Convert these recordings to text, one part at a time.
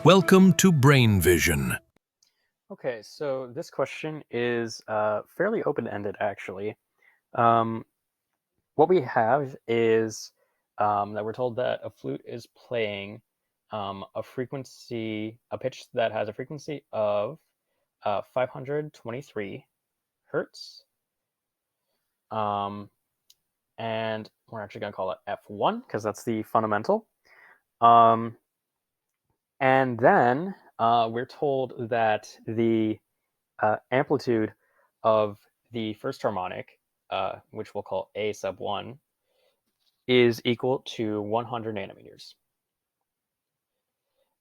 Welcome to Brain Vision. Okay, so this question is fairly open-ended, actually. Um, what we have is that we're told that a flute is playing a pitch that has a frequency of 523 hertz. Um, and we're actually going to call it F1 because that's the fundamental. Um, and then we're told that the amplitude of the first harmonic, which we'll call A sub 1, is equal to 100 nanometers.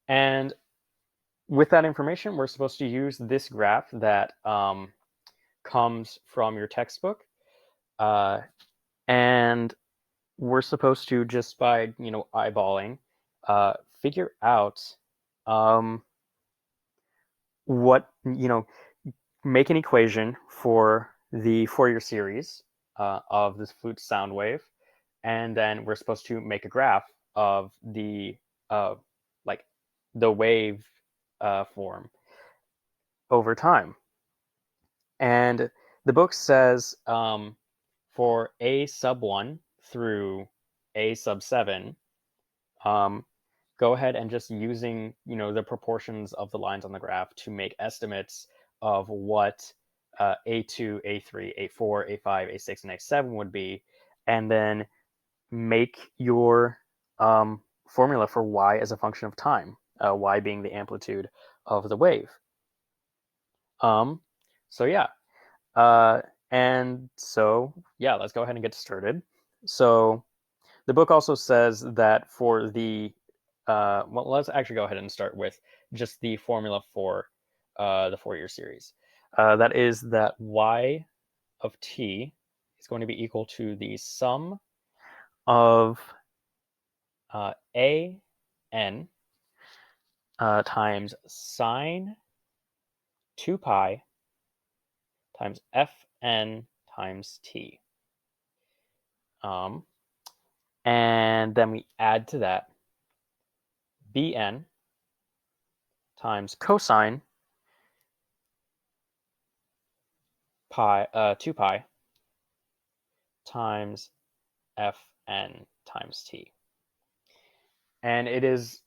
And with that information, we're supposed to use this graph that comes from your textbook. And we're supposed to, just by eyeballing, figure out what, make an equation for the Fourier series of this flute sound wave, and then we're supposed to make a graph of the like the wave form over time. And the book says for A sub 1 through A sub 7, go ahead and just using the proportions of the lines on the graph to make estimates of what A2, A3, A4, A5, A6, and A7 would be, and then make your formula for y as a function of time, y being the amplitude of the wave. So yeah, and so yeah, let's go ahead and get started. So the book also says that for the well, let's actually go ahead and start with just the formula for the Fourier series. That is that y of t is going to be equal to the sum of a n times sine 2 pi times fn times t. And then we add to that bn times cosine 2 pi times fn times t. And it is,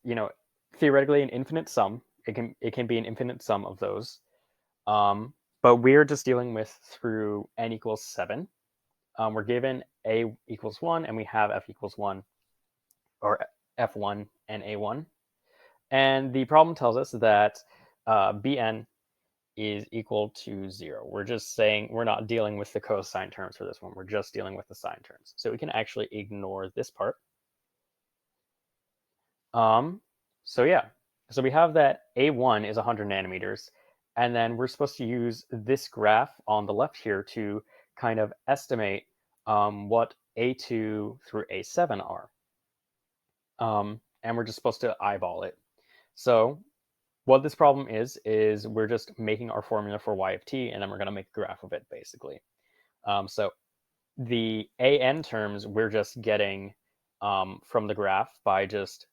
theoretically an infinite sum. It can be an infinite sum of those. But we're just dealing with through n equals 7. We're given a equals 1, and we have f equals 1, or f1 and a1. And the problem tells us that bn is equal to 0. We're just saying we're not dealing with the cosine terms for this one. We're just dealing with the sine terms. So we can actually ignore this part. So yeah, so we have that A1 is 100 nanometers, and then we're supposed to use this graph on the left here to kind of estimate what A2 through A7 are. And we're just supposed to eyeball it. So what this problem is we're just making our formula for y of t, and then we're going to make a graph of it, basically. So the an terms we're just getting from the graph by just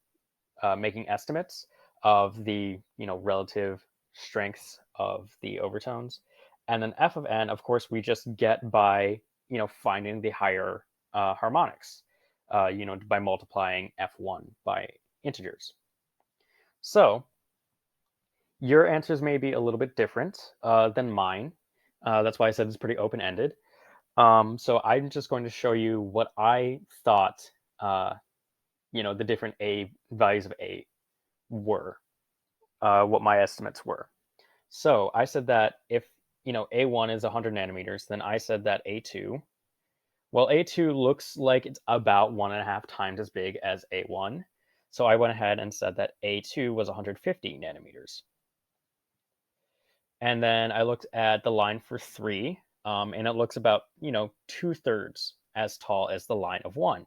making estimates of the relative strengths of the overtones, and then f of n, of course, we just get by finding the higher harmonics, by multiplying f1 by integers. So your answers may be a little bit different than mine. That's why I said it's pretty open-ended. So I'm just going to show you what I thought, the different a values of a were, what my estimates were. So I said that if A1 is 100 nanometers, then I said that A2, well, A2 looks like it's about 1.5 times as big as A1. So I went ahead and said that A2 was 150 nanometers. And then I looked at the line for 3, and it looks about 2/3 as tall as the line of 1.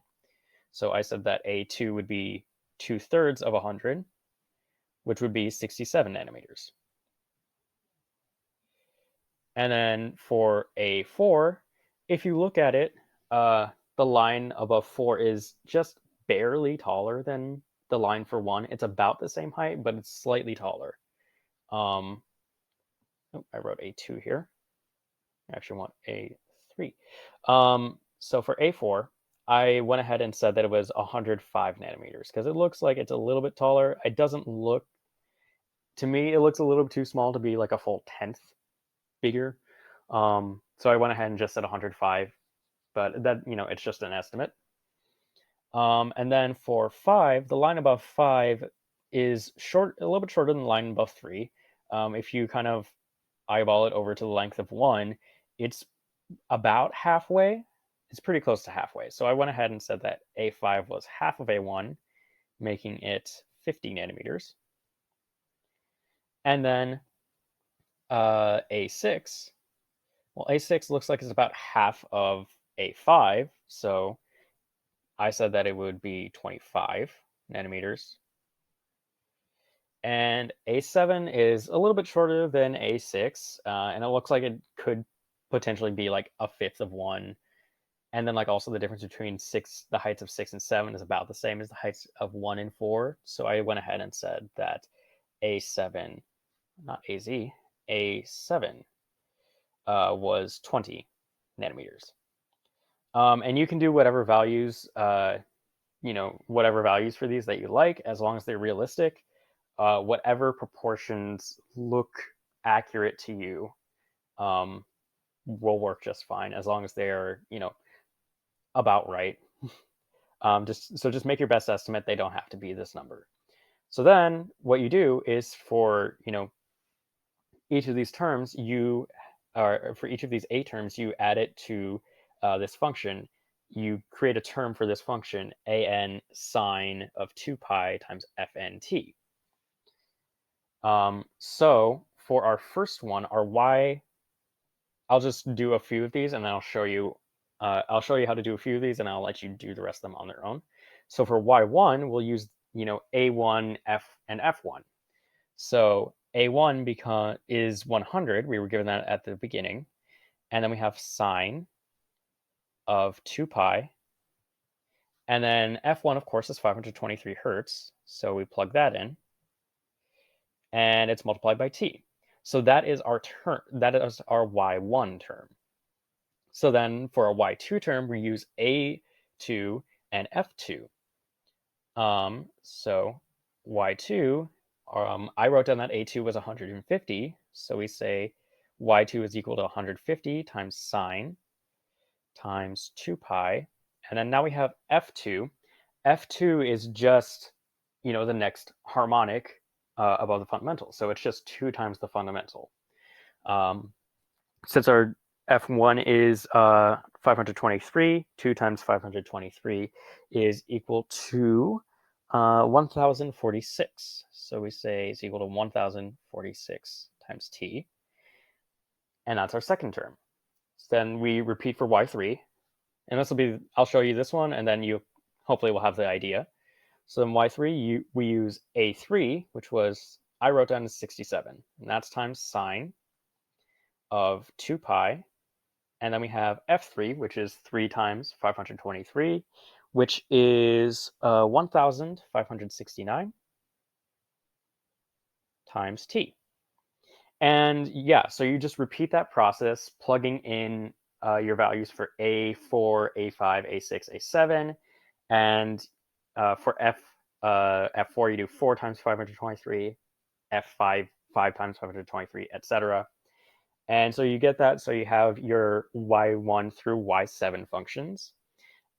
So I said that A2 would be 2/3 of 100, which would be 67 nanometers. And then for A4, if you look at it, the line above 4 is just barely taller than the line for 1, it's about the same height, but it's slightly taller. I wrote A2 here. I actually want A3. So for A4, I went ahead and said that it was 105 nanometers because it looks like it's a little bit taller. It doesn't look, to me, it looks a little bit too small to be like a full 10th bigger. So I went ahead and just said 105, but that, it's just an estimate. And then for 5, the line above 5 is short, a little bit shorter than the line above 3. If you kind of eyeball it over to the length of 1, it's about halfway. It's pretty close to halfway. So I went ahead and said that A5 was half of A1, making it 50 nanometers. And then A6, well, A6 looks like it's about half of A5. So I said that it would be 25 nanometers. And A7 is a little bit shorter than A6, and it looks like it could potentially be like a fifth of 1. And then like also the difference between the heights of 6 and 7 is about the same as the heights of 1 and 4. So I went ahead and said that A7, not AZ, A7 was 20 nanometers. And you can do whatever values, whatever values for these that you like, as long as they're realistic. Whatever proportions look accurate to you will work just fine, as long as they're, about right. Just make your best estimate. They don't have to be this number. So then what you do is for, each of these terms, for each of these A terms, you add it to this function. You create a term for this function, an sine of 2 pi times fnt. So for our first one, our y, I'll just do a few of these and then I'll show you how to do a few of these and I'll let you do the rest of them on their own. So for y1, we'll use, a1, f, and f1. So a1 is 100. We were given that at the beginning. And then we have sine of 2 pi. And then f1, of course, is 523 hertz. So we plug that in. And it's multiplied by t. So that is our term. That is our y1 term. So then for a y2 term, we use a2 and f2. So y2, I wrote down that a2 was 150. So we say y2 is equal to 150 times sine times 2 pi. And then now we have f2. F2 is just, the next harmonic above the fundamental. So it's just 2 times the fundamental. Since our F1 is 523, 2 times 523 is equal to 1046. So we say it's equal to 1046 times t. And that's our second term. So then we repeat for y3. And this will be, I'll show you this one, and then you hopefully will have the idea. So in y3, we use a3, which was, I wrote down as 67. And that's times sine of 2 pi. And then we have f3, which is 3 times 523, which is 1,569 times t. And yeah, so you just repeat that process, plugging in your values for A4, A5, A6, A7. And for F4, you do 4 times 523, F5, 5 times 523, etc. And so you get that. So you have your y1 through y7 functions.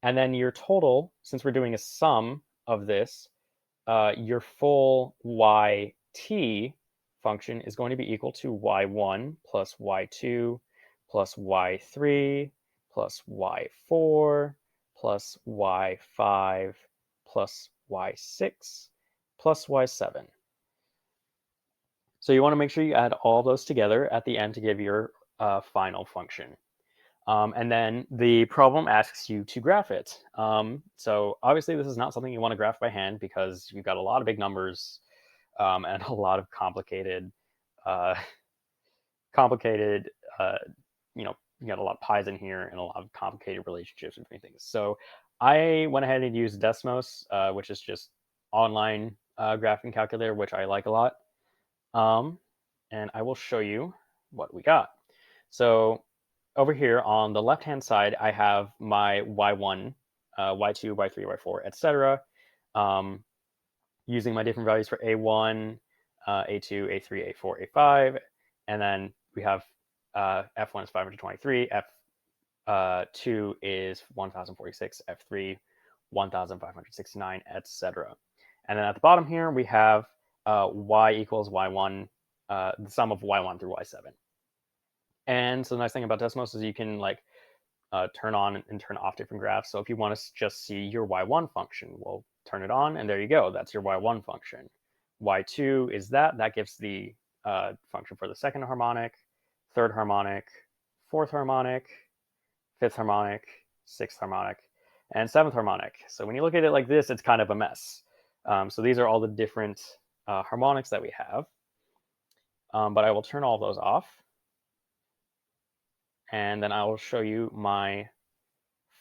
And then your total, since we're doing a sum of this, your full yt function is going to be equal to y1 plus y2 plus y3 plus y4 plus y5 plus y6 plus y7. So you want to make sure you add all those together at the end to give your final function. And then the problem asks you to graph it. So obviously this is not something you want to graph by hand because you've got a lot of big numbers and a lot of complicated, you got a lot of pi's in here and a lot of complicated relationships between things. So I went ahead and used Desmos, which is just online graphing calculator, which I like a lot. And I will show you what we got. So over here on the left-hand side, I have my y1, y2, y3, y4, etc. Using my different values for a1, a2, a3, a4, a5, and then we have f1 is 523, f2 is 1046, f3 1569, etc. And then at the bottom here we have y equals y1, the sum of y1 through y7. And so the nice thing about Desmos is you can like turn on and turn off different graphs. So if you want to just see your y1 function, we'll turn it on, and there you go. That's your y1 function. y2 is that gives the function for the second harmonic, third harmonic, fourth harmonic, fifth harmonic, sixth harmonic, and seventh harmonic. So when you look at it like this, it's kind of a mess. So these are all the different harmonics that we have. But I will turn all those off. And then I will show you my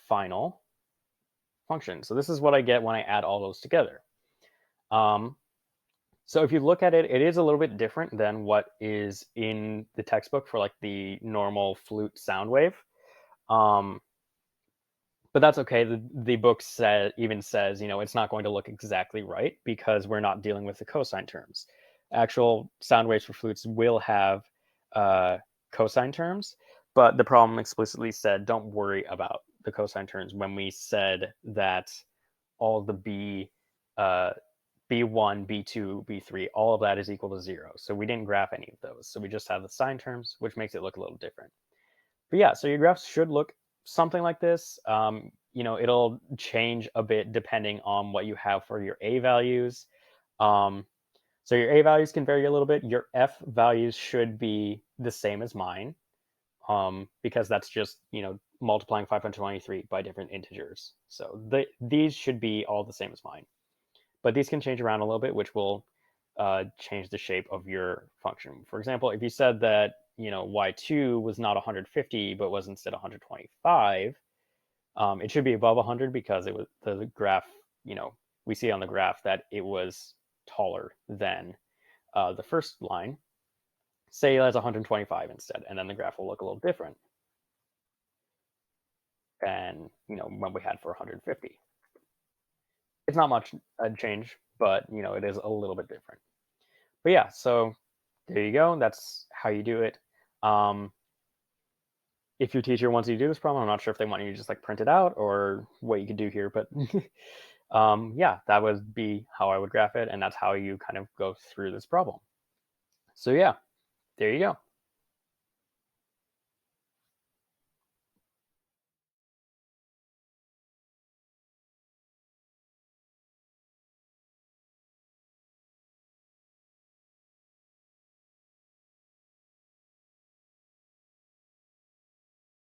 final function. So this is what I get when I add all those together. So if you look at it, it is a little bit different than what is in the textbook for like the normal flute sound wave. But that's okay. The book even says, it's not going to look exactly right because we're not dealing with the cosine terms. Actual sound waves for flutes will have cosine terms, but the problem explicitly said, don't worry about the cosine terms when we said that all the B1, B2, B3, all of that is equal to 0. So we didn't graph any of those. So we just have the sine terms, which makes it look a little different. But yeah, so your graphs should look something like this. It'll change a bit depending on what you have for your A values. So your A values can vary a little bit. Your F values should be the same as mine, because that's just, multiplying 523 by different integers. So these should be all the same as mine. But these can change around a little bit, which will change the shape of your function. For example, if you said that, y2 was not 150, but was instead 125, it should be above 100 because it was the graph, we see on the graph that it was taller than the first line. Say that's 125 instead, and then the graph will look a little different than, when we had for 150. It's not much a change, but, it is a little bit different. But yeah, so there you go. That's how you do it. If your teacher wants you to do this problem, I'm not sure if they want you to just like print it out or what you could do here, but yeah, that would be how I would graph it, and that's how you kind of go through this problem. So yeah, there you go.